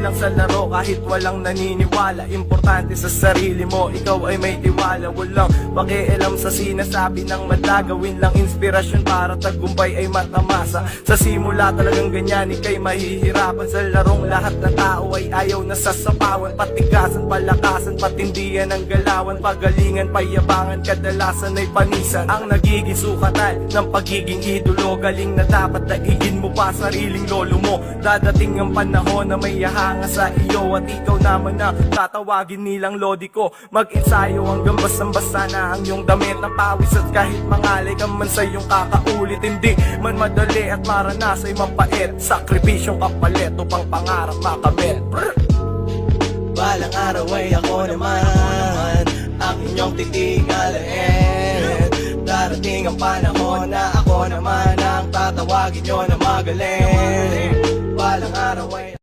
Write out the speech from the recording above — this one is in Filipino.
lang sa laro kahit walang naniniwala. Importante sa sarili mo, ikaw ay may tiwala. Walang pakialam sa sinasabi ng madla. Gawin lang inspirasyon para tagumpay ay matamasa. Sa simula talagang ganyan, ika'y mahihirapan. Sa larong lahat na tao ay ayaw na sasapawan. Patigasan, palakasan, patindihan ang galawan. Pagalingan, payabangan, kadalasan ay panisan. Ang nagiging sukatan ng pagiging idolo. Galing na dapat daigin mo pa sariling lolo mo. Dadating ang panahon na may hahanga sa iyo, at ikaw naman na tatawagin nilang lodi ko. Mag-ensayo hanggang basang-basa na ang iyong damit na pawis. At kahit mangalay ka man sa iyong kakaulit, hindi man madali at maranasa'y mapait. Sakripisyong kapalit upang pangarap makamit. Balang araw ay ako naman ang inyong titingalain. Darating ang panahon na ako naman ang tatawagin nyo na magaling. Balang araw ay